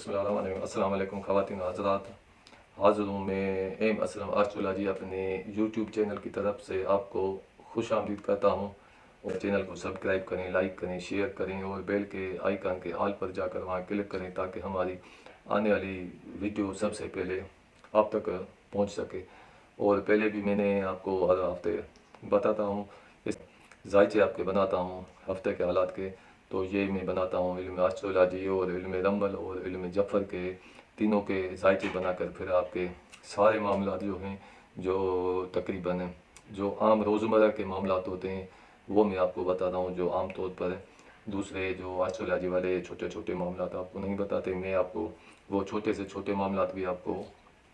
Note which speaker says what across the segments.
Speaker 1: अस्सलाम वालेकुम ख़वातीन व हज़रात। हाज़िर हूँ मैं एम असलम आर्चोलॉजी अपने यूट्यूब चैनल की तरफ से आपको खुश आमदीद करता हूँ। और चैनल को सब्सक्राइब करें, लाइक करें, शेयर करें और बेल के आइकन के ऑल पर जाकर वहाँ क्लिक करें ताकि हमारी आने वाली वीडियो सबसे पहले आप तक पहुँच सके। और पहले भी मैंने आपको हर हफ्ते बताता हूँ, इस जायचे आपके बनाता हूँ हफ्ते के हालात के। तो ये मैं बनाता हूँ इल्म आस्ट्रोलॉजी और इल्म रमल और इल्म जफ़र के तीनों के जायचे बनाकर फिर आपके सारे मामला जो हैं, जो तकरीबन जो आम रोज़मर्रा के मामला होते हैं वो मैं आपको बताता हूँ, जो आम तौर पर दूसरे जो आस्ट्रोलॉजी वाले छोटे छोटे मामला आपको नहीं बताते। मैं आपको वो छोटे से छोटे मामला भी आपको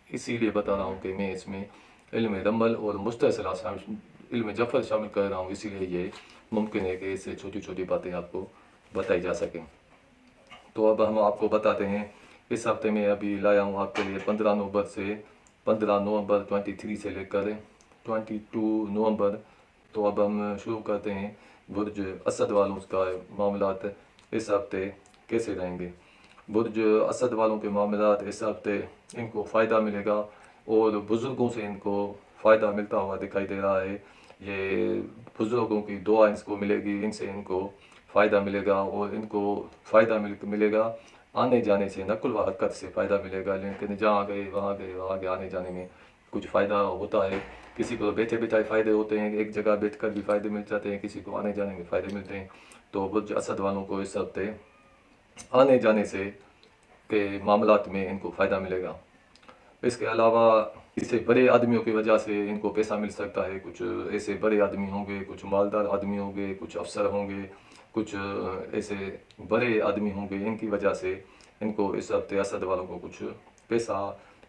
Speaker 1: इसीलिए बता रहा हूँ कि मैं इसमें इल्म रमल और मुस्तसला इल्म जफ़र शामिल कर रहा हूँ, इसीलिए ये मुमकिन है कि इससे छोटी छोटी बातें आपको बताई जा सकें। तो अब हम आपको बताते हैं, इस हफ्ते में अभी लाया हूँ आपके लिए 15 नवंबर 23 से लेकर 22 नवंबर। तो अब हम शुरू करते हैं बुर्ज असद वालों का मामलात इस हफ्ते कैसे रहेंगे। बुर्ज असद वालों के मामलात इस हफ्ते इनको फ़ायदा मिलेगा और बुज़ुर्गों से इनको फ़ायदा मिलता हुआ दिखाई दे रहा है। ये बुज़ुर्गों की दुआ इसको मिलेगी, इनसे इनको फ़ायदा मिलेगा और इनको फ़ायदा मिलेगा आने जाने से, नक़ल व हरकत से फ़ायदा मिलेगा। लेकिन जहाँ गए वहाँ गए आने जाने में कुछ फ़ायदा होता है। किसी को बैठे बिठाए फ़ायदे होते हैं, एक जगह बैठ कर भी फ़ायदे मिल जाते हैं, किसी को आने जाने में फ़ायदे मिलते हैं। तो बुर्ज असद वालों को इस हफ्ते आने जाने से के मामलात में इनको फ़ायदा मिलेगा। इसके अलावा इससे बड़े आदमियों की वजह से इनको पैसा मिल सकता है। कुछ ऐसे बड़े आदमी होंगे, कुछ मालदार आदमी होंगे, कुछ अफसर होंगे, कुछ ऐसे बड़े आदमी होंगे, इनकी वजह से इनको इस हफ्ते असद वालों को कुछ पैसा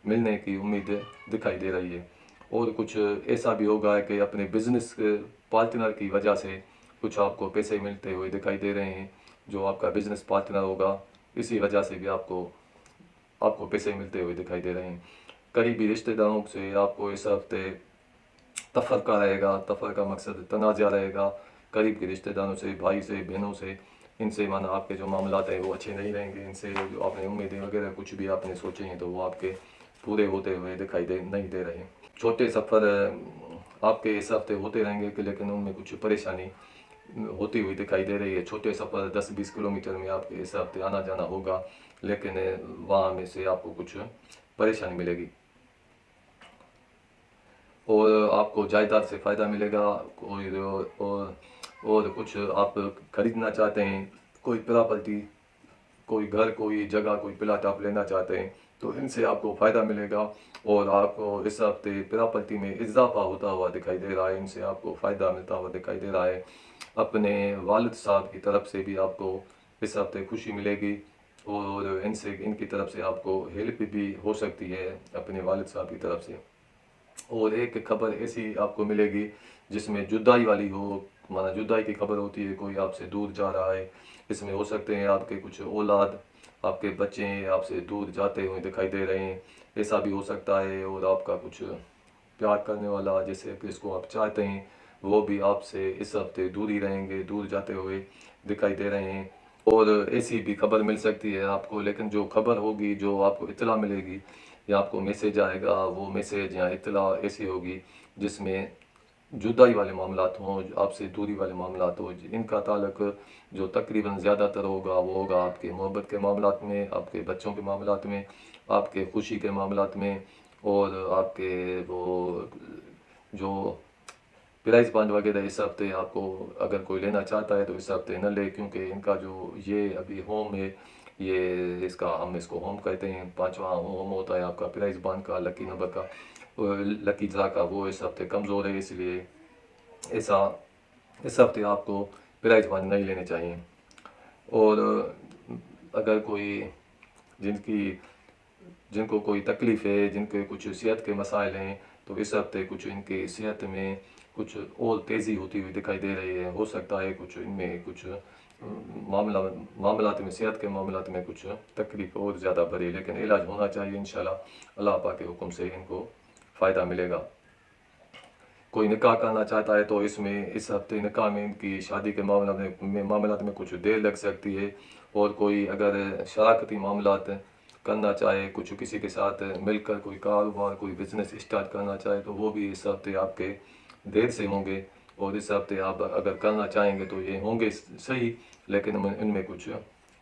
Speaker 1: मिलने की उम्मीद दिखाई दे रही है। और कुछ ऐसा भी होगा कि अपने बिज़नेस पार्टनर की वजह से कुछ आपको पैसे मिलते हुए दिखाई दे रहे हैं। जो आपका बिज़नेस पार्टनर होगा इसी वजह से भी आपको आपको पैसे मिलते हुए दिखाई दे रहे हैं। करीबी रिश्तेदारों से आपको इस हफ्ते तफ़रक़ा रहेगा। तफ़रक़ा मकसद तनाज़ा रहेगा। करीब के रिश्तेदारों से, भाई से, बहनों से, इनसे माना आपके जो मामलात हैं वो अच्छे नहीं रहेंगे। इनसे जो आपने उम्मीदें वगैरह कुछ भी आपने सोचे हैं तो वो आपके पूरे होते हुए दिखाई नहीं दे रहे। छोटे सफ़र आपके इस हफ्ते होते रहेंगे कि लेकिन उनमें कुछ परेशानी होती हुई दिखाई दे रही है। छोटे सफ़र 10-20 किलोमीटर में आपके इस हफ्ते आना जाना होगा, लेकिन वहाँ में से आपको कुछ परेशानी मिलेगी। और आपको जायदाद से फ़ायदा मिलेगा। और कुछ आप ख़रीदना चाहते हैं, कोई प्रॉपर्टी, कोई घर, कोई जगह, कोई प्लाट आप लेना चाहते हैं तो इनसे आपको फ़ायदा मिलेगा। और आपको इस हफ्ते प्रॉपर्टी में इजाफा होता हुआ दिखाई दे रहा है, इनसे आपको फ़ायदा मिलता हुआ दिखाई दे रहा है। अपने वालिद साहब की तरफ से भी आपको इस हफ्ते खुशी मिलेगी और इनसे इनकी तरफ से आपको हेल्प भी हो सकती है अपने वालिद साहब की तरफ से। और एक खबर ऐसी आपको मिलेगी जिसमें जुदाई वाली हो, माना जुदाई की खबर होती है, कोई आपसे दूर जा रहा है। इसमें हो सकते हैं आपके कुछ औलाद, आपके बच्चे आपसे दूर जाते हुए दिखाई दे रहे हैं, ऐसा भी हो सकता है। और आपका कुछ प्यार करने वाला जैसे जिसको आप चाहते हैं वो भी आपसे इस हफ्ते दूर ही रहेंगे, दूर जाते हुए दिखाई दे रहे हैं। और ऐसी भी खबर मिल सकती है आपको, लेकिन जो खबर होगी, जो आपको इत्तला मिलेगी या आपको मैसेज आएगा, वो मैसेज या इत्तला ऐसी होगी जिसमें जुदाई वाले मामलात हों, आपसे दूरी वाले मामलात हों। इनका ताल्लुक जो तकरीबन ज़्यादातर होगा वो होगा आपके मोहब्बत के मामलात में, आपके बच्चों के मामलात में, आपके खुशी के मामलात में। और आपके वो जो प्राइस बॉन्ड वगैरह इस हफ्ते आपको अगर कोई लेना चाहता है तो इस हफ्ते न ले, क्योंकि इनका जो ये अभी होम है, ये इसका हम इसको होम कहते हैं, पांचवा होम होता है आपका प्राइस बॉन्ड का, लकी नंबर का, लकी ड्रा का, वो इस हफ्ते कमज़ोर है। इसलिए ऐसा इस हफ्ते आपको प्राइस बॉन्ड नहीं लेने चाहिए। और अगर कोई जिनकी जिनको कोई तकलीफ़ है, जिनके कुछ सेहत के मसाइल हैं, तो इस हफ्ते कुछ इनकी सेहत में कुछ और तेज़ी होती हुई दिखाई दे रही है। हो सकता है कुछ इनमें कुछ मामलात में, सेहत के मामलात में कुछ तकलीफ़ और ज़्यादा बढ़े, लेकिन इलाज होना चाहिए। इंशाल्लाह अल्लाह पाक के हुक्म से इनको फ़ायदा मिलेगा। कोई निकाह करना चाहता है तो इसमें इस हफ्ते निकाह में इनकी शादी के मामलात में कुछ देर लग सकती है। और कोई अगर शराकती मामलात करना चाहे, कुछ किसी के साथ मिलकर कोई कारोबार कोई बिजनेस स्टार्ट करना चाहे तो वो भी इस हफ्ते आपके देर से होंगे। और इस हफ्ते आप अगर करना चाहेंगे तो ये होंगे सही, लेकिन इनमें कुछ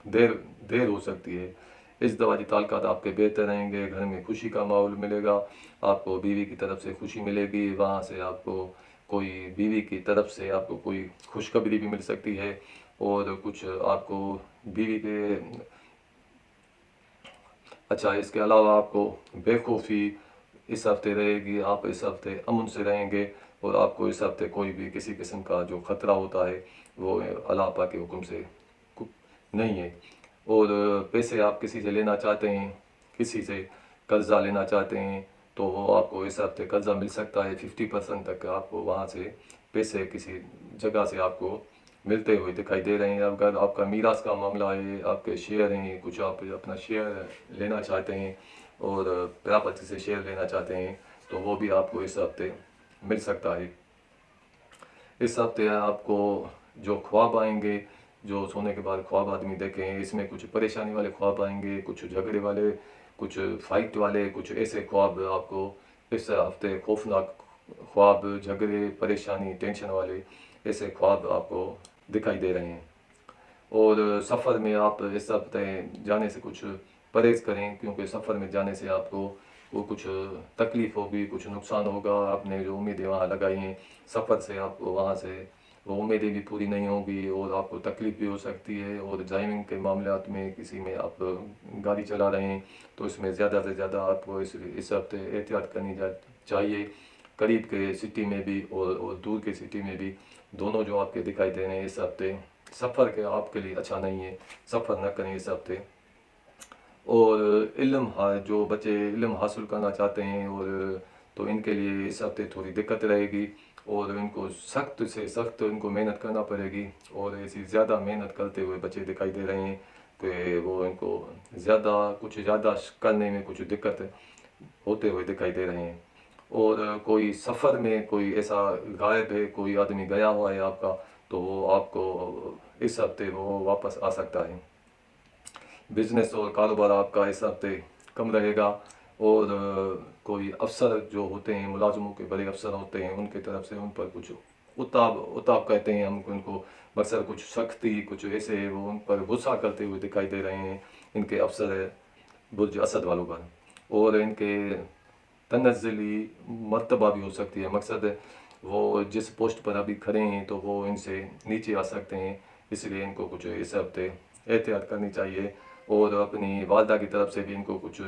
Speaker 1: देर देर हो सकती है। इस दवा की ताल्लुकात आपके बेहतर रहेंगे, घर में खुशी का माहौल मिलेगा, आपको बीवी की तरफ से खुशी मिलेगी, वहाँ से आपको कोई बीवी की तरफ से आपको कोई खुशखबरी भी मिल सकती है। और कुछ आपको बीवी के अच्छा, इसके अलावा आपको बेखौफी इस हफ्ते रहेगी, आप इस हफ्ते अमन से रहेंगे और आपको इस हफ्ते कोई भी किसी किस्म का जो ख़तरा होता है वो अल्लाह पाक के हुक्म से नहीं है। और पैसे आप किसी से लेना चाहते हैं, किसी से कर्ज़ा लेना चाहते हैं तो वो आपको इस हफ्ते कर्ज़ा मिल सकता है। 50% तक आपको वहाँ से पैसे किसी जगह से आपको मिलते हुए दिखाई दे रहे हैं। अगर आपका मीरास का मामला है, आपके शेयर हैं, कुछ आप अपना शेयर लेना चाहते हैं और प्रॉपर्टी से शेयर लेना चाहते हैं तो वो भी आपको इस हफ्ते मिल सकता है। इस हफ्ते आपको जो ख्वाब आएंगे, जो सोने के बाद ख्वाब आदमी देखें, इसमें कुछ परेशानी वाले ख्वाब आएंगे, कुछ झगड़े वाले, कुछ फाइट वाले, कुछ ऐसे ख्वाब आपको इस हफ्ते खौफनाक ख्वाब, झगड़े, परेशानी, टेंशन वाले ऐसे ख्वाब आपको दिखाई दे रहे हैं। और सफ़र में आप इस हफ्ते जाने से कुछ परहेज़ करें, क्योंकि सफ़र में जाने से आपको वो कुछ तकलीफ़ होगी, कुछ नुकसान होगा। आपने जो उम्मीदें वहाँ लगाई हैं, सफ़र से आपको वहाँ से वो उम्मीदें भी पूरी नहीं होंगी और आपको तकलीफ़ भी हो सकती है। और ड्राइविंग के मामलात में किसी में आप गाड़ी चला रहे हैं तो इसमें ज़्यादा से ज़्यादा आपको इस हफ्ते एहतियात करनी चाहिए। करीब के सिटी में भी और दूर के सिटी में भी, दोनों जो आपके दिखाई दे रहे हैं इस हफ्ते सफ़र के आपके लिए अच्छा नहीं है, सफ़र न करें इस हफ्ते। और जो बच्चे इल्म हासिल करना चाहते हैं और तो इनके लिए इस हफ्ते थोड़ी दिक्कत रहेगी और इनको सख्त से सख्त इनको मेहनत करना पड़ेगी। और ऐसी ज़्यादा मेहनत करते हुए बच्चे दिखाई दे रहे हैं कि वो इनको ज़्यादा करने में कुछ दिक्कत होते हुए दिखाई दे रहे हैं। और कोई सफ़र में कोई ऐसा गायब है, कोई आदमी गया हुआ है आपका, तो वो आपको इस हफ्ते वो वापस आ सकता है। बिजनेस और कारोबार आपका इस हफ्ते कम रहेगा। और कोई अफसर जो होते हैं, मुलाजमों के बड़े अफसर होते हैं, उनकी तरफ से उन पर कुछ उताब कहते हैं हम उनको, मकसद कुछ सख्ती, कुछ ऐसे वो उन पर गुस्सा करते हुए दिखाई दे रहे हैं इनके अफसर बुर्ज असद वालों पर। और इनके तनज़्ज़ुली मर्तबा भी हो सकती है, मकसद वो जिस पोस्ट पर अभी खड़े हैं तो वो इनसे नीचे आ सकते हैं, इसलिए इनको कुछ इस हफ्ते एहतियात करनी चाहिए। और अपनी वालदा की तरफ से भी इनको कुछ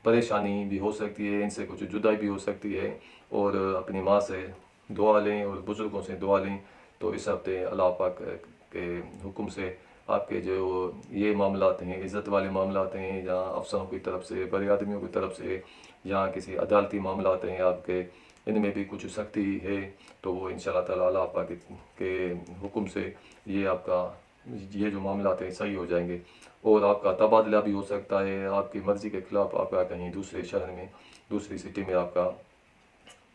Speaker 1: परेशानी भी हो सकती है, इनसे कुछ जुदाई भी हो सकती है। और अपनी माँ से दुआ लें और बुज़ुर्गों से दुआ लें तो इस हफ्ते अल्लाह पाक के हुक्म से आपके जो ये मामलात हैं, इज़्ज़त वाले मामलात हैं, या अफसरों की तरफ से, बड़े आदमियों की तरफ से, या किसी अदालती मामलात हैं आपके, इनमें भी कुछ सख्ती है तो वो इंशाअल्लाह ताला अल्लाह पाक के हुक्म से ये जो मामलात हैं सही हो जाएंगे। और आपका तबादला भी हो सकता है, आपकी मर्ज़ी के ख़िलाफ़ आपका कहीं दूसरे शहर में, दूसरी सिटी में आपका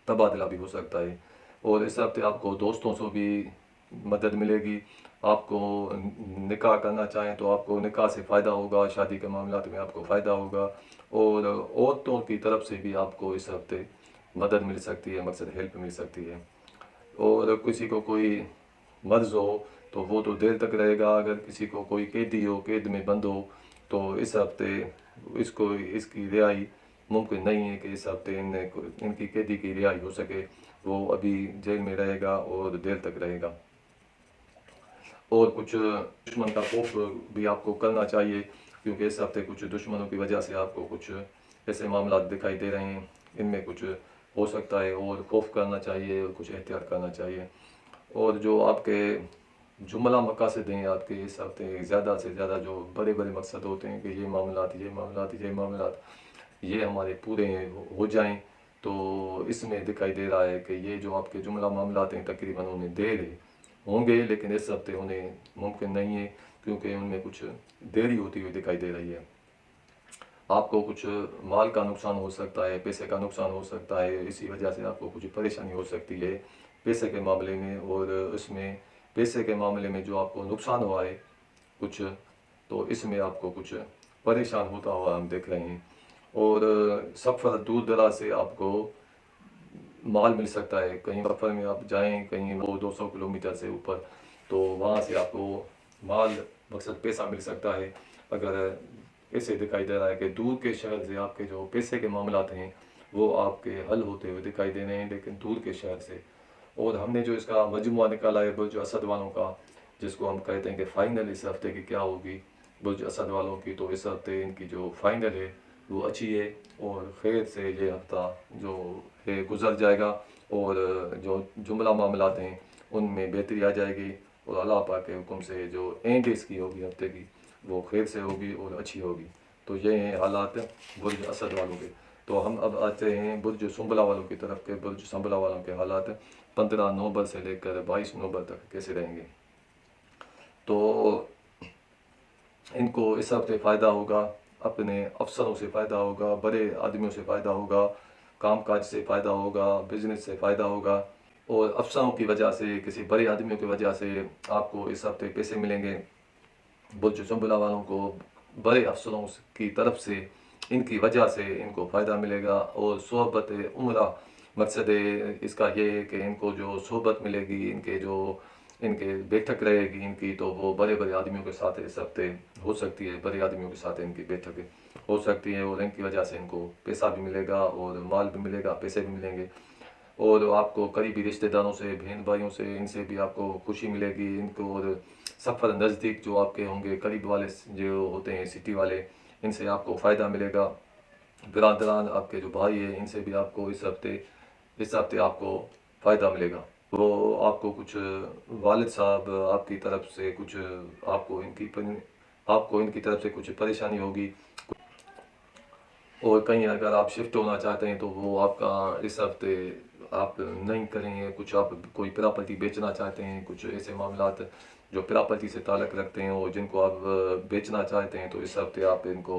Speaker 1: तबादला भी हो सकता है। और इस हफ्ते आपको दोस्तों से भी मदद मिलेगी। आपको निकाह करना चाहें तो आपको निकाह से फ़ायदा होगा, शादी के मामलात में आपको फ़ायदा होगा। और औरतों की तरफ से भी आपको इस हफ्ते मदद मिल सकती है, मकसद हेल्प मिल सकती है। और किसी को कोई मर्ज़ हो तो वो तो देर तक रहेगा। अगर किसी को कोई कैदी हो, कैद में बंद हो, तो इस हफ्ते इसकी रिहाई मुमकिन नहीं है कि इस हफ्ते इनकी कैदी की रिहाई हो सके। वो अभी जेल में रहेगा और देर तक रहेगा। और कुछ दुश्मन का खौफ भी आपको करना चाहिए, क्योंकि इस हफ्ते कुछ दुश्मनों की वजह से आपको कुछ ऐसे मामला दिखाई दे रहे हैं, इनमें कुछ हो सकता है और खौफ करना चाहिए और कुछ एहतियात करना चाहिए। और जो आपके जुमला मकासद हैं आपके इस हफ्ते, ज़्यादा से ज़्यादा जो बड़े बड़े मकसद होते हैं कि ये मामलात ये हमारे पूरे हो जाएं, तो इसमें दिखाई दे रहा है कि ये जो आपके जुमला मामलात हैं तकरीबन उन्हें देर होंगे, लेकिन इस हफ्ते उन्हें मुमकिन नहीं है, क्योंकि उनमें कुछ देरी होती हुई दिखाई दे रही है। आपको कुछ माल का नुकसान हो सकता है, पैसे का नुकसान हो सकता है, इसी वजह से आपको कुछ परेशानी हो सकती है पैसे के मामले में। और उसमें पैसे के मामले में जो आपको नुकसान हुआ है कुछ, तो इसमें आपको कुछ परेशान होता हुआ हम देख रहे हैं। और सफ़र दूर दराज से आपको माल मिल सकता है, कहीं सफ़र में आप जाएं कहीं 200 किलोमीटर से ऊपर, तो वहाँ से आपको माल मकसद पैसा मिल सकता है। अगर ऐसे दिखाई दे रहा है कि दूर के शहर से आपके जो पैसे के मामलात हैं वो आपके हल होते हुए दिखाई दे रहे हैं, लेकिन दूर के शहर से। और हमने जो इसका मजमुआ निकाला है बुर्ज असद वालों का, जिसको हम कहते हैं कि फ़ाइनल इस हफ्ते की क्या होगी बुर्ज असद वालों की, तो इस हफ्ते इनकी जो फ़ाइनल है वो अच्छी है, और खैर से ये हफ्ता जो है गुजर जाएगा, और जो जुमला मामलात हैं उनमें बेहतरी आ जाएगी, और अल्लाह पाक के हुक्म से जो एंड इसकी होगी हफ्ते की वो खैर से होगी और अच्छी होगी। तो ये हैं हालात बुर्ज असद वालों के। तो हम अब आते हैं बुर्ज सुंबला वालों की तरफ के। बुर्ज सुंबला वालों के हालात 15 नवंबर से लेकर 22 नवंबर तक कैसे रहेंगे। तो इनको इस हफ्ते फ़ायदा होगा, अपने अफसरों से फ़ायदा होगा, बड़े आदमियों से फ़ायदा होगा, कामकाज से फ़ायदा होगा, बिजनेस से फ़ायदा होगा, और अफसरों की वजह से, किसी बड़े आदमियों की वजह से आपको इस हफ्ते पैसे मिलेंगे। बुर्ज सुंबला वालों को बड़े अफसरों की तरफ से इनकी वजह से इनको फ़ायदा मिलेगा। और सोहबत उम्रा मकसद इसका ये है कि इनको जो सोहबत मिलेगी, इनके बैठक रहेगी इनकी, तो वो बड़े बड़े आदमियों के साथ इस हफ्ते हो सकती है, बड़े आदमियों के साथ इनकी बैठक हो सकती है, और इनकी वजह से इनको पैसा भी मिलेगा और माल भी मिलेगा, पैसे भी मिलेंगे। और आपको करीबी रिश्तेदारों से, बहन भाइयों से, इनसे भी आपको खुशी मिलेगी इनको। और सफ़र नज़दीक जो आपके होंगे, करीब वाले जो होते हैं सिटी वाले, इनसे आपको फ़ायदा मिलेगा। बिरादरान आपके जो भाई हैं इनसे भी आपको इस हफ्ते आपको फ़ायदा मिलेगा। वो आपको कुछ वालिद साहब आपकी तरफ से कुछ आपको इनकी तरफ से कुछ परेशानी होगी, और कहीं अगर आप शिफ्ट होना चाहते हैं तो वो आपका इस हफ्ते आप नहीं करेंगे। कुछ आप कोई प्रॉपर्टी बेचना चाहते हैं, कुछ ऐसे मामलात जो प्रॉपर्टी से ताल्लुक़ रखते हैं और जिनको आप बेचना चाहते हैं, तो इस हफ्ते आप इनको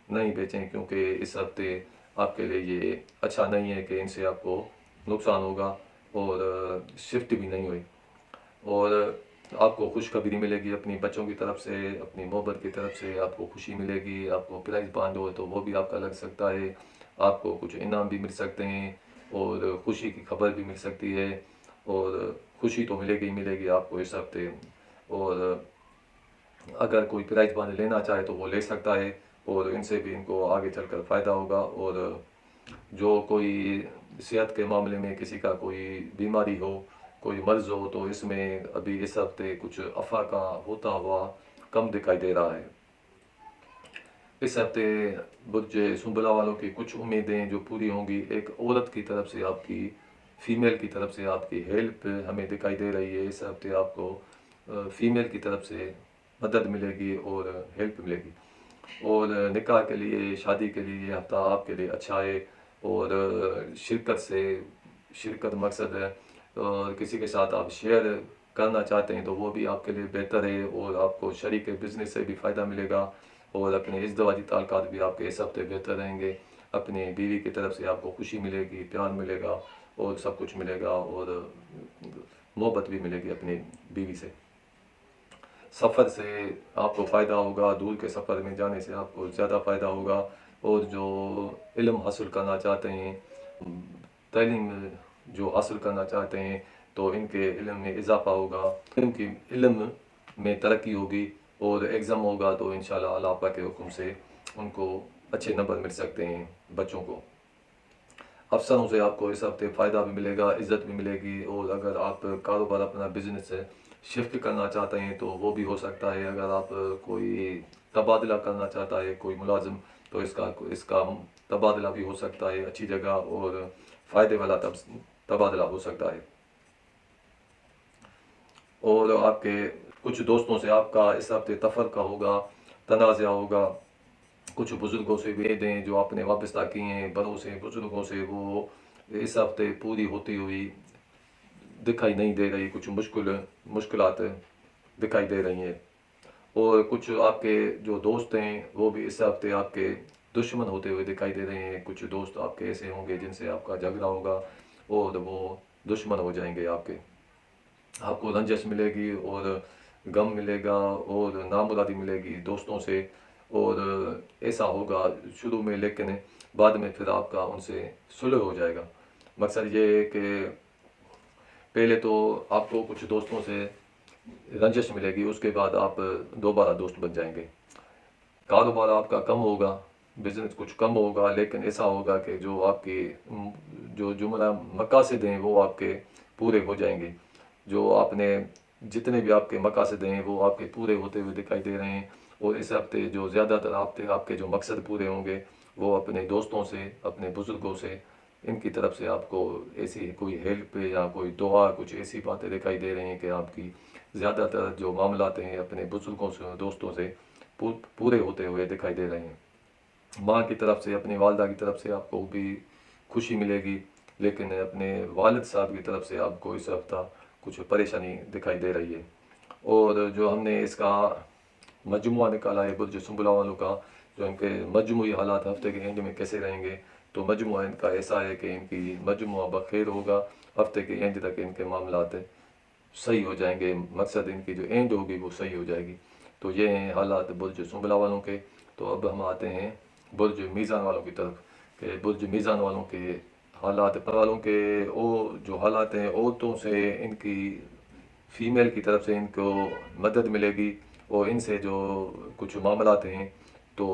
Speaker 1: नहीं बेचें, क्योंकि इस हफ्ते आपके लिए ये अच्छा नहीं है कि इनसे आपको नुकसान होगा, और शिफ्ट भी नहीं हुई। और आपको खुशखबरी मिलेगी अपनी बच्चों की तरफ से, अपनी मोहब्बत की तरफ से आपको खुशी मिलेगी। आपको प्राइज़ बांड हो तो वो भी आपका लग सकता है, आपको कुछ इनाम भी मिल सकते हैं, और खुशी की खबर भी मिल सकती है, और खुशी तो मिलेगी ही मिलेगी आपको इस हफ्ते। और अगर कोई प्राइज़ बांड लेना चाहे तो वो ले सकता है, और इनसे भी इनको आगे चलकर फ़ायदा होगा। और जो कोई सेहत के मामले में किसी का कोई बीमारी हो, कोई मर्ज़ हो, तो इसमें अभी इस हफ्ते कुछ अफा का होता हुआ कम दिखाई दे रहा है। इस हफ्ते बुर्ज सुंबला वालों की कुछ उम्मीदें जो पूरी होंगी, एक औरत की तरफ से आपकी, फ़ीमेल की तरफ से आपकी हेल्प हमें दिखाई दे रही है। इस हफ्ते आपको फ़ीमेल की तरफ से मदद मिलेगी और हेल्प मिलेगी। और निकाह के लिए, शादी के लिए ये हफ्ता आपके लिए अच्छा है। और शिरकत मकसद है, और किसी के साथ आप शेयर करना चाहते हैं तो वो भी आपके लिए बेहतर है, और आपको शरीक बिज़नेस से भी फ़ायदा मिलेगा, और अपने इज़्दवाजी ताल्लुकात भी आपके इस हफ्ते बेहतर रहेंगे। अपनी बीवी की तरफ से आपको खुशी मिलेगी, प्यार मिलेगा, और सब कुछ मिलेगा, और मोहब्बत भी मिलेगी अपनी बीवी से। सफ़र से आपको फ़ायदा होगा, दूर के सफ़र में जाने से आपको ज़्यादा फ़ायदा होगा। और जो इल्म हासिल करना चाहते हैं, तालीम जो हासिल करना चाहते हैं, तो इनके इल्म में इजाफ़ा होगा, इनकी इल्म में तरक्की होगी, और एग्ज़ाम होगा तो इंशाअल्लाह अल्लाह पाक के हुक्म से उनको अच्छे नंबर मिल सकते हैं बच्चों को। अफसरों से आपको इस हफ्ते फ़ायदा भी मिलेगा, इज़्ज़त भी मिलेगी। और अगर आप कारोबार, अपना बिज़नेस शिफ्ट करना चाहते हैं तो वो भी हो सकता है। अगर आप कोई तबादला करना चाहता है कोई मुलाजिम, तो इसका तबादला भी हो सकता है अच्छी जगह, और फ़ायदे वाला तबादला हो सकता है। और आपके कुछ दोस्तों से आपका इस हफ्ते तफ़र्क़ा होगा, तनाज़ा होगा। कुछ बुज़ुर्गों से उम्मीदें जो आपने वाबस्ता की हैं बड़ों से, बुज़ुर्गों से, वो इस हफ्ते पूरी होती हुई दिखाई नहीं दे रही। कुछ मुश्किलात दिखाई दे रही हैं। और कुछ आपके जो दोस्त हैं वो भी इस हफ्ते आपके दुश्मन होते हुए दिखाई दे रहे हैं। कुछ दोस्त आपके ऐसे होंगे जिनसे आपका झगड़ा होगा, और वो दुश्मन हो जाएंगे आपके। आपको रंजिश मिलेगी, और गम मिलेगा, और नामुरादी मिलेगी दोस्तों से। اور ایسا ہوگا شروع میں، لیکن بعد میں پھر آپ کا ان سے صلح ہو جائے گا۔ مقصد یہ ہے کہ پہلے تو آپ کو کچھ دوستوں سے رنجش ملے گی، اس کے بعد آپ دوبارہ دوست بن جائیں گے۔ کاروبار آپ کا کم ہوگا، بزنس کچھ کم ہوگا، لیکن ایسا ہوگا کہ جو آپ کی جو جملہ مقاصد ہیں وہ آپ کے پورے ہو جائیں گے۔ جو آپ نے جتنے بھی آپ کے مقاصد ہیں وہ آپ کے پورے ہوتے ہوئے دکھائی دے رہے ہیں۔ اور اس ہفتے جو زیادہ تر آپ کے جو مقصد پورے ہوں گے وہ اپنے دوستوں سے، اپنے بزرگوں سے، ان کی طرف سے آپ کو ایسی کوئی ہیلپ یا کوئی دعا، کچھ ایسی باتیں دکھائی دے رہی ہیں کہ آپ کی زیادہ تر جو معاملات ہیں اپنے بزرگوں سے، دوستوں سے پورے ہوتے ہوئے دکھائی دے رہے ہیں۔ ماں کی طرف سے، اپنی والدہ کی طرف سے آپ کو بھی خوشی ملے گی، لیکن اپنے والد صاحب کی طرف سے آپ کو اس ہفتہ کچھ پریشانی دکھائی دے رہی ہے۔ اور جو ہم نے اس کا مجموعہ نکالا ہے برج سنبلہ والوں کا، جو ان کے مجموعی حالات ہفتے کے اینڈ میں کیسے رہیں گے، تو مجموعہ ان کا ایسا ہے کہ ان کی مجموعہ بخیر ہوگا، ہفتے کے اینڈ تک ان کے معاملات صحیح ہو جائیں گے، مقصد ان کی جو اینڈ ہوگی وہ صحیح ہو جائے گی۔ تو یہ ہیں حالات برج سنبلہ والوں کے۔ تو اب ہم آتے ہیں برج میزان والوں کی طرف، کہ برج میزان والوں کے حالات والوں کے جو حالات ہیں، عورتوں سے ان کی فیمیل کی طرف سے ان کو مدد ملے گی، اور ان سے جو کچھ معاملات ہیں تو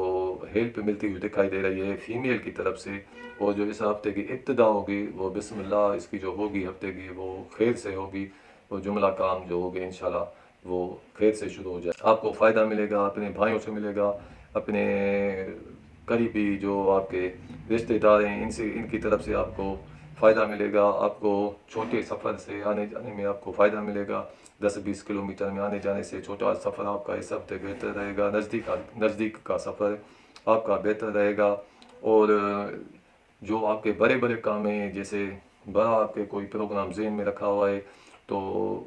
Speaker 1: ہیلپ ملتی ہوئی دکھائی دے رہی ہے فیمیل کی طرف سے۔ اور جو اس ہفتے کی ابتدا ہوگی وہ بسم اللہ اس کی جو ہوگی ہفتے کی، وہ خیر سے ہوگی، وہ جملہ کام جو ہوگے انشاءاللہ وہ خیر سے شروع ہو جائے۔ آپ کو فائدہ ملے گا، اپنے بھائیوں سے ملے گا، اپنے قریبی جو آپ کے رشتہ دار ہیں ان کی طرف سے آپ کو فائدہ ملے گا۔ آپ کو چھوٹے سفر سے آنے جانے میں آپ کو فائدہ ملے گا۔ 10-20 کلومیٹر میں آنے جانے سے چھوٹا سفر آپ کا اس ہفتے بہتر رہے گا۔ نزدیک کا سفر آپ کا بہتر رہے گا۔ اور جو آپ کے بڑے بڑے کام ہیں، جیسے بڑا آپ کے کوئی پروگرام ذہن میں رکھا ہوا ہے تو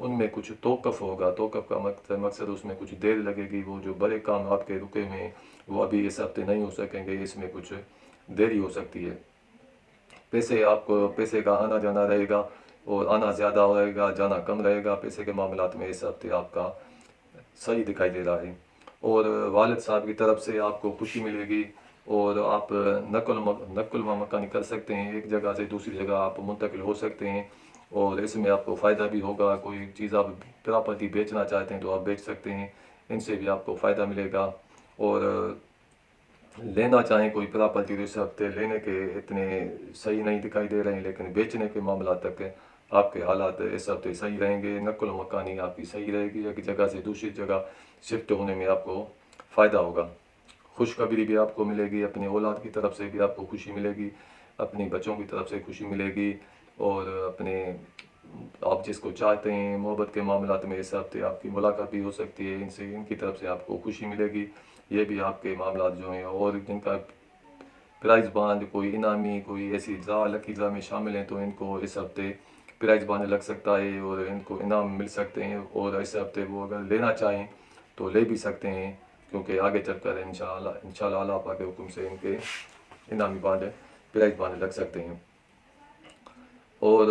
Speaker 1: ان میں کچھ توقف ہوگا۔ توقف کا مقصد اس میں کچھ دیر لگے گی۔ وہ جو بڑے کام آپ کے رکے ہوئے ہیں وہ ابھی اس ہفتے نہیں ہو سکیں گے، اس میں کچھ دیری ہو سکتی ہے۔ آپ کو پیسے کا آنا جانا رہے گا، اور آنا زیادہ رہے گا، جانا کم رہے گا۔ پیسے کے معاملات میں اس ہفتے آپ کا صحیح دکھائی دے رہا ہے۔ اور والد صاحب کی طرف سے آپ کو خوشی ملے گی، اور آپ نقل و مکانی کر سکتے ہیں، ایک جگہ سے دوسری جگہ آپ منتقل ہو سکتے ہیں، اور اس میں آپ کو فائدہ بھی ہوگا۔ کوئی چیز آپ پراپرٹی بیچنا چاہتے ہیں تو آپ بیچ سکتے ہیں، ان سے بھی آپ کو فائدہ ملے گا۔ اور لینا چاہیں کوئی پراپرٹی تو اس ہفتے لینے کے اتنے صحیح نہیں دکھائی دے رہے ہیں، لیکن بیچنے کے معاملات تک آپ کے حالات اس ہفتے صحیح رہیں گے۔ نقل و مکانی آپ کی صحیح رہے گی، ایک جگہ سے دوسری جگہ شفٹ ہونے میں آپ کو فائدہ ہوگا۔ خوشخبری بھی آپ کو ملے گی، اپنے اولاد کی طرف سے بھی آپ کو خوشی ملے گی، اپنے بچوں کی طرف سے خوشی ملے گی، اور آپ جس کو چاہتے ہیں محبت کے معاملات میں اس ہفتے آپ کی ملاقات بھی ہو سکتی ہے، ان کی طرف سے آپ کو خوشی ملے گی۔ یہ بھی آپ کے معاملات جو ہیں، اور جن کا پرائز بانڈ، کوئی انعامی، کوئی ایسی لکی ڈرا میں شامل ہیں تو ان کو اس ہفتے پرائز بانڈ لگ سکتا ہے، اور ان کو انعام مل سکتے ہیں، اور اس ہفتے وہ اگر لینا چاہیں تو لے بھی سکتے ہیں، کیونکہ آگے چل کر انشاءاللہ اللہ پاک کے حکم سے ان کے انعامی پرائز بانڈ لگ سکتے ہیں۔ اور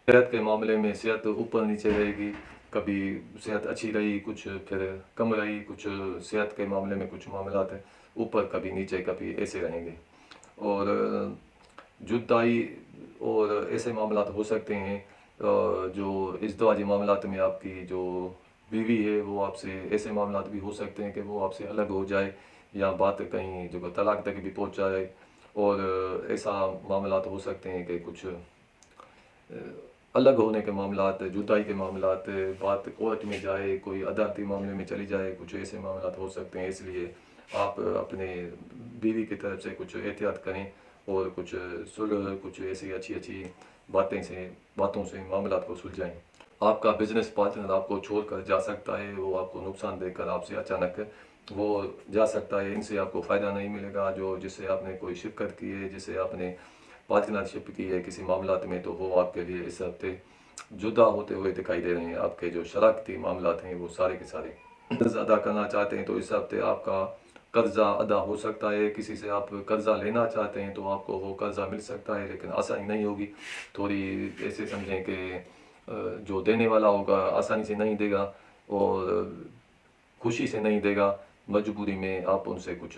Speaker 1: صحت کے معاملے میں صحت اوپر نیچے رہے گی، کبھی صحت اچھی رہی، کچھ پھر کم رہی، کچھ صحت کے معاملے میں کچھ معاملات اوپر کبھی نیچے کبھی ایسے رہیں گے۔ اور جدائی اور ایسے معاملات ہو سکتے ہیں، جو ازدواجی معاملات میں آپ کی جو بیوی ہے وہ آپ سے، ایسے معاملات بھی ہو سکتے ہیں کہ وہ آپ سے الگ ہو جائے، یا بات کہیں جو طلاق تک بھی پہنچ جائے۔ اور ایسا معاملات ہو سکتے ہیں کہ کچھ الگ ہونے کے معاملات، جدائی کے معاملات، بات کورٹ میں جائے، کوئی عدالتی معاملے میں چلی جائے، کچھ ایسے معاملات ہو سکتے ہیں۔ اس لیے آپ اپنے بیوی کی طرف سے کچھ احتیاط کریں، اور کچھ صلح، کچھ ایسی اچھی باتوں سے معاملات کو سلجھائیں۔ آپ کا بزنس پارٹنر آپ کو چھوڑ کر جا سکتا ہے، وہ آپ کو نقصان دے کر آپ سے اچانک وہ جا سکتا ہے، ان سے آپ کو فائدہ نہیں ملے گا۔ جس سے آپ نے کوئی شرکت کی ہے، جس سے آپ نے پارٹنرشپ کی ہے کسی معاملات میں، تو وہ آپ کے لیے اس ہفتے جدا ہوتے ہوئے دکھائی دے رہے ہیں۔ آپ کے جو شراکتی معاملات ہیں وہ سارے کے سارے قرض ادا کرنا چاہتے ہیں تو اس ہفتے آپ کا قرضہ ادا ہو سکتا ہے۔ کسی سے آپ قرضہ لینا چاہتے ہیں تو آپ کو وہ قرضہ مل سکتا ہے، لیکن آسانی نہیں ہوگی۔ تھوڑی ایسے سمجھیں کہ جو دینے والا ہوگا آسانی سے نہیں دے گا، اور خوشی سے نہیں دے گا، मजबूरी में आप उनसे कुछ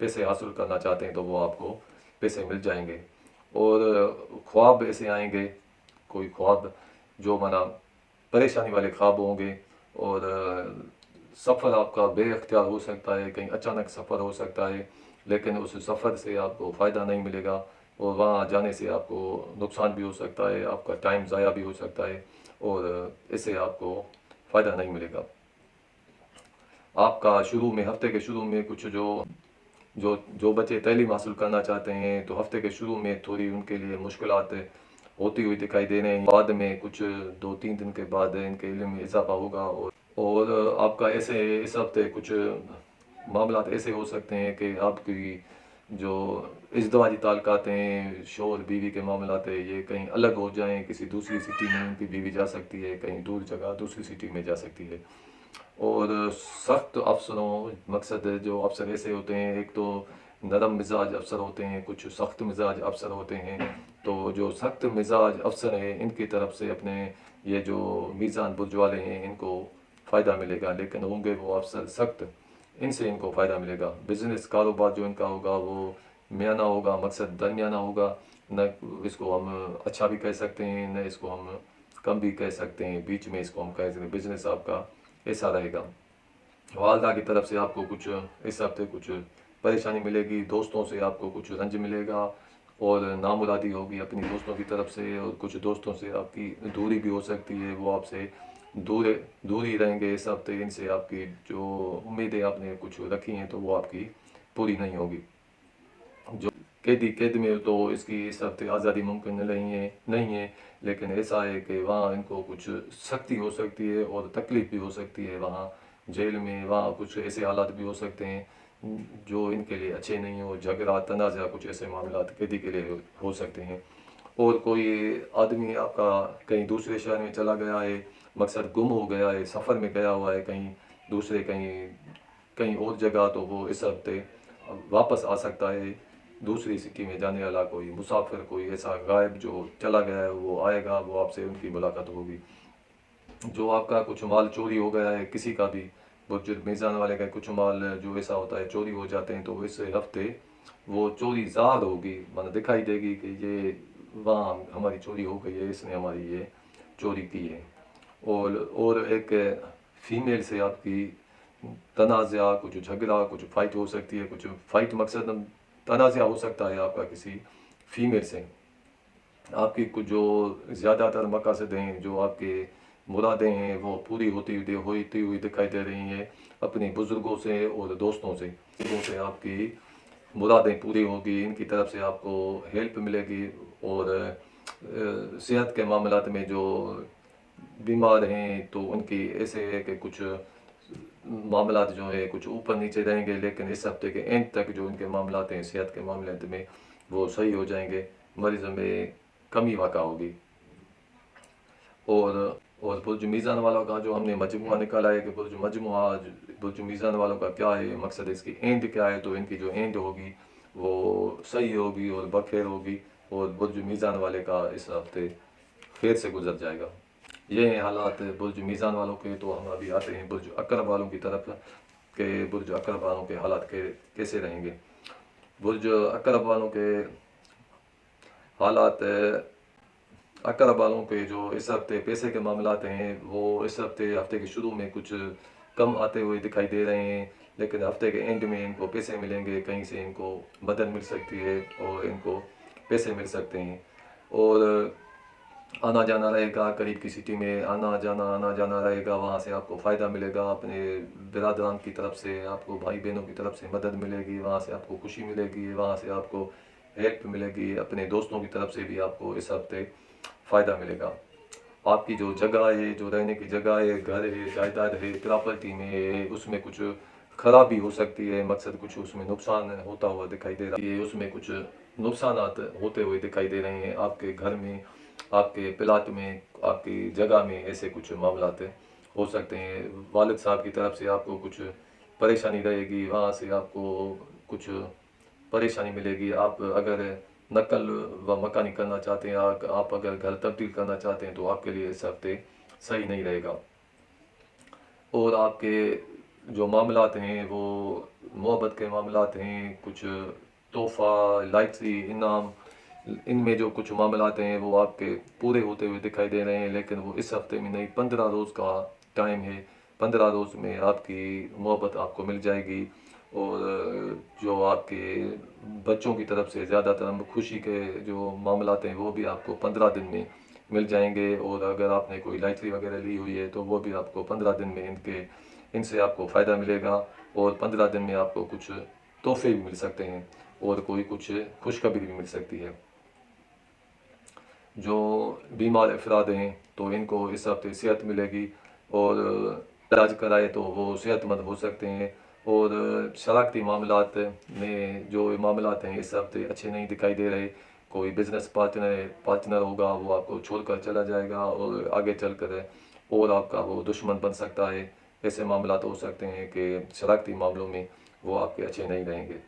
Speaker 1: पैसे हासिल करना चाहते हैं तो वो आपको पैसे मिल जाएंगे। और ख्वाब ऐसे आएंगे, कोई ख्वाब जो माना परेशानी वाले ख्वाब होंगे, और सफ़र आपका बेख्तियार हो सकता है, कहीं अचानक सफ़र हो सकता है, लेकिन उस सफ़र से आपको फ़ायदा नहीं मिलेगा, और वहाँ जाने से आपको नुकसान भी हो सकता है, आपका टाइम ज़ाया भी हो सकता है, और इससे आपको फ़ायदा नहीं मिलेगा। आपका शुरू में, हफ्ते के शुरू में कुछ जो जो जो बच्चे तालीम हासिल करना चाहते हैं तो हफ्ते के शुरू में थोड़ी उनके लिए मुश्किलात होती हुई दिखाई दे रही हैं। बाद में कुछ 2-3 दिन के बाद इनके इल्म में इजाफा होगा, और आपका ऐसे इस हफ्ते कुछ मामलात ऐसे हो सकते हैं कि आपकी जो इज़्दवाजी ताल्लुकात हैं, शौहर बीवी के मामलात है, ये कहीं अलग हो जाएं, किसी दूसरी सिटी में उनकी बीवी जा सकती है, कहीं दूर जगह दूसरी सिटी में जा सकती है। और सख्त अफसरों, मकसद जो अफसर ऐसे होते हैं, एक तो नरम मिजाज अफसर होते हैं, कुछ सख्त मिजाज अफसर होते हैं। तो जो सख्त मिजाज अफसर हैं इनकी तरफ से अपने ये जो मीज़ान बुर्ज वाले हैं इनको फ़ायदा मिलेगा, लेकिन होंगे वो अफसर सख्त, इनसे इनको फ़ायदा मिलेगा। बिज़नेस कारोबार जो इनका होगा वो मियाना होगा, मकसद दरमियाना होगा, न इसको हम अच्छा भी कह सकते हैं, न इसको हम कम भी कह सकते हैं, बीच में इसको हम कह सकते हैं। बिज़नेस आपका ऐसा रहेगा। वालदा की तरफ से आपको कुछ इस हफ्ते कुछ परेशानी मिलेगी, दोस्तों से आपको कुछ रंज मिलेगा, और नामुरादी होगी अपनी दोस्तों की तरफ से, और कुछ दोस्तों से आपकी दूरी भी हो सकती है, वो आपसे दूर ही रहेंगे इस हफ्ते। इनसे आपकी जो उम्मीदें आपने कुछ रखी हैं तो वो आपकी पूरी नहीं होगी। जो कैद में तो इसकी इस हफ्ते आज़ादी मुमकिन नहीं है, लेकिन ऐसा है कि वहाँ इनको कुछ सख्ती हो सकती है और तकलीफ़ भी हो सकती है वहाँ जेल में। वहाँ कुछ ऐसे हालात भी हो सकते हैं जो इनके लिए अच्छे नहीं हो, झगड़ा तनाज़ा, कुछ ऐसे मामलात कैदी के लिए हो सकते हैं। और कोई आदमी आपका कहीं दूसरे शहर में चला गया है, मकसद गुम हो गया है, सफ़र में गया हुआ है कहीं दूसरे, कहीं कहीं और जगह, तो वो इस हफ्ते वापस आ सकता है। दूसरी सिटी में जाने वाला कोई मुसाफिर, कोई ऐसा गायब जो चला गया है, वो आएगा, वो आपसे उनकी मुलाकात होगी। जो आपका कुछ माल चोरी हो गया है किसी का भी, बुजुर्ग मीज़ान वाले का कुछ माल जो ऐसा होता है चोरी हो जाते हैं, तो इस हफ्ते वो चोरी ज़ाहिर होगी, मतलब दिखाई देगी कि ये वहाँ हमारी चोरी हो गई है, इसने हमारी ये चोरी की है। और एक फीमेल से आपकी तनाज़ा, कुछ झगड़ा, कुछ फ़ाइट हो सकती है, कुछ फ़ाइट मकसद तनाज़ा हो सकता है आपका किसी फीमेल से। आपकी कुछ जो ज़्यादातर मकासद हैं, जो आपके मुरादें हैं, वो पूरी होती हुई दिखाई दे रही हैं अपने बुज़ुर्गों से और दोस्तों से। बुज़ुर्गों से आपकी मुरादें पूरी होगी, इनकी तरफ से आपको हेल्प मिलेगी। और सेहत के मामलात में जो बीमार हैं तो उनकी ऐसे है कि कुछ मामलात जो है कुछ ऊपर नीचे रहेंगे, लेकिन इस हफ्ते के एंड तक जो इनके मामलात हैं सेहत के मामलात में वो सही हो जाएंगे, मरीज़ में कमी वाक़ा होगी। और बुर्ज मीज़ान वालों का जो हमने मजमुआ निकाला है कि बुर्ज मीज़ान वालों का क्या है मकसद, इसकी एंड क्या है, तो इनकी जो एंड होगी वो सही होगी और बखैर होगी, और बुर्ज मीज़ान वाले का इस हफ्ते खैर से गुजर जाएगा। ये हैं हालात बुर्ज मीज़ान वालों के। तो हम अभी आते हैं बुर्ज अक़रब वालों की तरफ के बुर्ज अक़रब वालों के हालात कैसे रहेंगे। बुर्ज अक़रब वालों के हालात, अक़रब वालों के जो इस हफ्ते पैसे के मामलात हैं वो इस हफ्ते के शुरू में कुछ कम आते हुए दिखाई दे रहे हैं, लेकिन हफ्ते के एंड में इनको पैसे मिलेंगे, कहीं से इनको मदद मिल सकती है और इनको पैसे मिल सकते हैं। और आना जाना रहेगा, करीब की सिटी में आना जाना रहेगा, वहाँ से आपको फ़ायदा मिलेगा, अपने बिरादरान की तरफ से आपको, भाई बहनों की तरफ से मदद मिलेगी, वहाँ से आपको खुशी मिलेगी, वहाँ से आपको हेल्प मिलेगी, अपने दोस्तों की तरफ से भी आपको इस हफ्ते फ़ायदा मिलेगा। आपकी जो जगह है, जो रहने की जगह है, घर है, जायदाद है, प्रॉपर्टी में है, उसमें कुछ खराबी हो सकती है, मकसद कुछ उसमें नुकसान होता हुआ दिखाई दे रहा है, उसमें कुछ नुकसानात होते हुए दिखाई दे रहे हैं आपके घर में, आपके प्लाट में, आपकी जगह में, ऐसे कुछ मामलात हो सकते हैं। वालिद साहब की तरफ से आपको कुछ परेशानी रहेगी, वहाँ से आपको कुछ परेशानी मिलेगी। आप अगर नकल व मकानी करना चाहते हैं, आप अगर घर तब्दील करना चाहते हैं तो आपके लिए इस हफ्ते सही नहीं रहेगा। और आपके جو معاملات ہیں وہ محبت کے معاملات ہیں، کچھ تحفہ، لاٹری، انعام، ان میں جو کچھ معاملات ہیں وہ آپ کے پورے ہوتے ہوئے دکھائی دے رہے ہیں، لیکن وہ اس ہفتے میں نہیں، 15 روز کا ٹائم ہے، 15 روز میں آپ کی محبت آپ کو مل جائے گی، اور جو آپ کے بچوں کی طرف سے زیادہ تر خوشی کے جو معاملات ہیں وہ بھی آپ کو 15 دن میں مل جائیں گے، اور اگر آپ نے کوئی لاٹری وغیرہ لی ہوئی ہے تو وہ بھی آپ کو 15 دن میں ان سے آپ کو فائدہ ملے گا، اور 15 دن میں آپ کو کچھ تحفے بھی مل سکتے ہیں، اور کوئی کچھ خوشخبری بھی مل سکتی ہے۔ جو بیمار افراد ہیں تو ان کو اس ہفتے صحت ملے گی، اور علاج کرائے تو وہ صحت مند ہو سکتے ہیں، اور شراکتی معاملات میں جو معاملات ہیں اس ہفتے اچھے نہیں دکھائی دے رہے، کوئی بزنس پارٹنر ہوگا وہ آپ کو چھوڑ کر چلا جائے گا، اور آگے چل کر اور آپ کا وہ دشمن بن سکتا ہے، ایسے معاملات ہو سکتے ہیں کہ شراکتی معاملوں میں وہ آپ کے اچھے نہیں رہیں گے،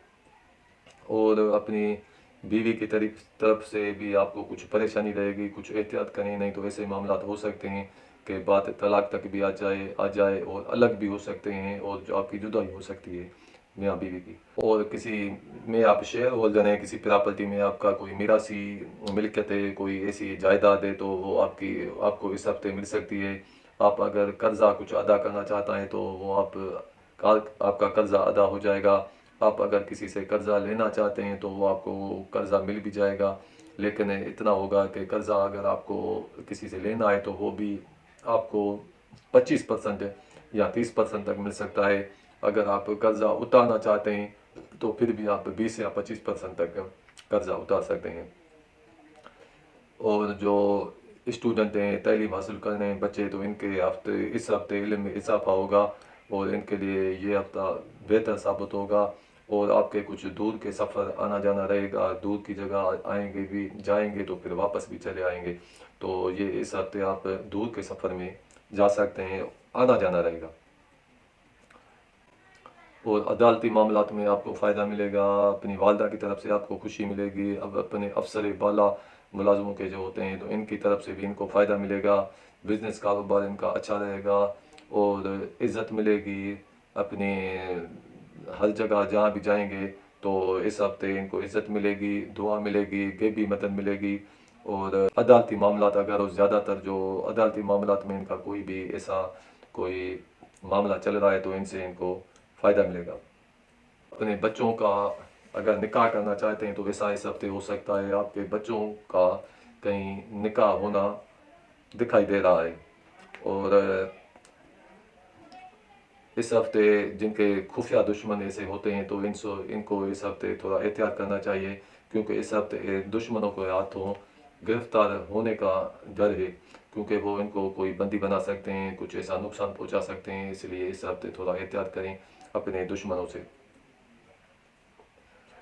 Speaker 1: اور اپنی بیوی کی طرف سے بھی آپ کو کچھ پریشانی رہے گی، کچھ احتیاط کریں، نہیں تو ایسے معاملات ہو سکتے ہیں کہ بات طلاق تک بھی آ جائے اور الگ بھی ہو سکتے ہیں، اور جو آپ کی جدائی ہو سکتی ہے میاں بیوی کی، اور کسی میں آپ شیئر ہولڈر ہیں، کسی پراپرٹی میں آپ کا کوئی میراثی ملکیت ہے، کوئی ایسی جائیداد ہے تو وہ آپ کو اس ہفتے مل سکتی ہے۔ آپ اگر قرضہ کچھ ادا کرنا چاہتا ہے تو وہ آپ کا قرضہ ادا ہو جائے گا، آپ اگر کسی سے قرضہ لینا چاہتے ہیں تو وہ آپ کو قرضہ مل بھی جائے گا، لیکن اتنا ہوگا کہ قرضہ اگر آپ کو کسی سے لینا ہے تو وہ بھی آپ کو 25% یا 30% تک مل سکتا ہے، اگر آپ قرضہ اتارنا چاہتے ہیں تو پھر بھی آپ 20 یا 25% تک قرضہ اتار سکتے ہیں۔ اور جو اسٹوڈنٹ ہیں، تعلیم حاصل کرنے ہیں بچے، تو ان کے اس ہفتے علم میں اضافہ ہوگا، اور ان کے لیے یہ ہفتہ بہتر ثابت ہوگا، اور آپ کے کچھ دور کے سفر آنا جانا رہے گا، دور کی جگہ آئیں گے بھی، جائیں گے تو پھر واپس بھی چلے آئیں گے، تو یہ اس ہفتے آپ دور کے سفر میں جا سکتے ہیں، آنا جانا رہے گا، اور عدالتی معاملات میں آپ کو فائدہ ملے گا، اپنی والدہ کی طرف سے آپ کو خوشی ملے گی، اب اپنے افسر بالا ملازموں کے جو ہوتے ہیں تو ان کی طرف سے بھی ان کو فائدہ ملے گا، بزنس کاروبار ان کا اچھا رہے گا، اور عزت ملے گی، اپنی ہر جگہ جہاں بھی جائیں گے تو اس ہفتے ان کو عزت ملے گی، دعا ملے گی، غیبی مدد ملے گی، اور عدالتی معاملات اگر زیادہ تر جو عدالتی معاملات میں ان کا کوئی بھی ایسا کوئی معاملہ چل رہا ہے تو ان سے ان کو فائدہ ملے گا۔ اپنے بچوں کا اگر نکاح کرنا چاہتے ہیں تو ایسا اس ہفتے ہو سکتا ہے آپ کے بچوں کا کہیں نکاح ہونا دکھائی دے رہا ہے، اور اس ہفتے جن کے خفیہ دشمن ایسے ہوتے ہیں تو ان کو اس ہفتے تھوڑا احتیاط کرنا چاہیے، کیونکہ اس ہفتے دشمنوں کے ہاتھوں گرفتار ہونے کا ڈر ہے، کیونکہ وہ ان کو کوئی بندی بنا سکتے ہیں، کچھ ایسا نقصان پہنچا سکتے ہیں، اس لیے اس ہفتے تھوڑا احتیاط کریں اپنے دشمنوں سے۔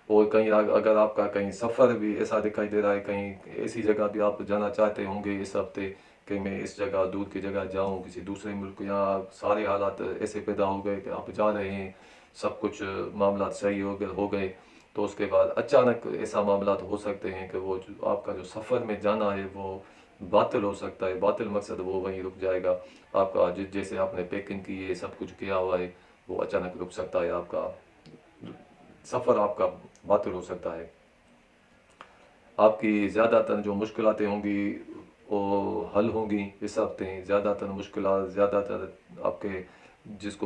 Speaker 1: اور کہیں اگر آپ کا کہیں سفر بھی ایسا دکھائی دے رہا ہے، کہیں ایسی جگہ بھی آپ جانا چاہتے ہوں گے اس ہفتے کہ میں اس جگہ دور کی جگہ جاؤں، کسی دوسرے ملک، یا سارے حالات ایسے پیدا ہو گئے کہ آپ جا رہے ہیں، سب کچھ معاملات صحیح ہو گئے، تو اس کے بعد اچانک ایسا معاملات ہو سکتے ہیں کہ وہ آپ کا جو سفر میں جانا ہے وہ باطل ہو سکتا ہے، باطل مقصد وہ وہیں رک جائے گا، آپ کا جیسے آپ نے پیکنگ کی ہے، سب کچھ کیا ہوا ہے، وہ اچانک رک سکتا ہے، آپ کا سفر آپ کا باطل ہو سکتا ہے۔ آپ کی زیادہ تر جو مشکلاتیں ہوں گی وہ حل ہوں گی اس ہفتے، زیادہ تر مشکلات، زیادہ تر آپ کے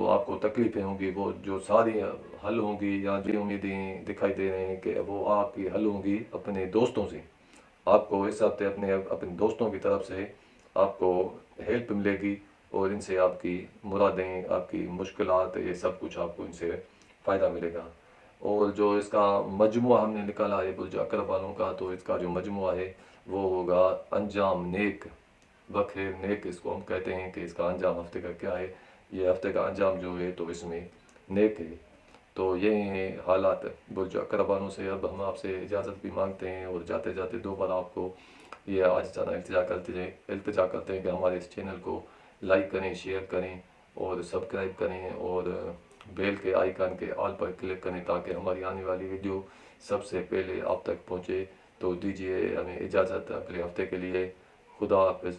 Speaker 1: آپ کو تکلیفیں ہوں گی وہ جو ساری حل ہوں گی، یا جو امیدیں دکھائی دے رہے ہیں کہ وہ آپ کی حل ہوں گی اپنے دوستوں سے، آپ کو اس ہفتے اپنے دوستوں کی طرف سے آپ کو ہیلپ ملے گی، اور ان سے آپ کی مرادیں، آپ کی مشکلات، یہ سب کچھ آپ کو ان سے فائدہ ملے گا۔ اور جو اس کا مجموعہ ہم نے نکالا ہے برج اکرم والوں کا، تو اس کا جو مجموعہ ہے وہ ہوگا انجام نیک، بخیر نیک اس کو ہم کہتے ہیں کہ اس کا انجام ہفتے کا کیا ہے، یہ ہفتے کا انجام جو ہے تو اس میں نیک ہے۔ تو یہ ہیں حالات برج اکرم والوں سے۔ اب ہم آپ سے اجازت بھی مانگتے ہیں، اور جاتے جاتے دو بار آپ کو یہ آج جانا التجا کرتے ہیں کہ ہمارے اس چینل کو لائک کریں، شیئر کریں، اور سبسکرائب کریں، اور بیل کے آئیکن کے آل پر کلک کریں تاکہ ہماری آنے والی ویڈیو سب سے پہلے آپ تک پہنچے۔ تو دیجیے ہمیں اجازت اگلے ہفتے کے لیے، خدا حافظ۔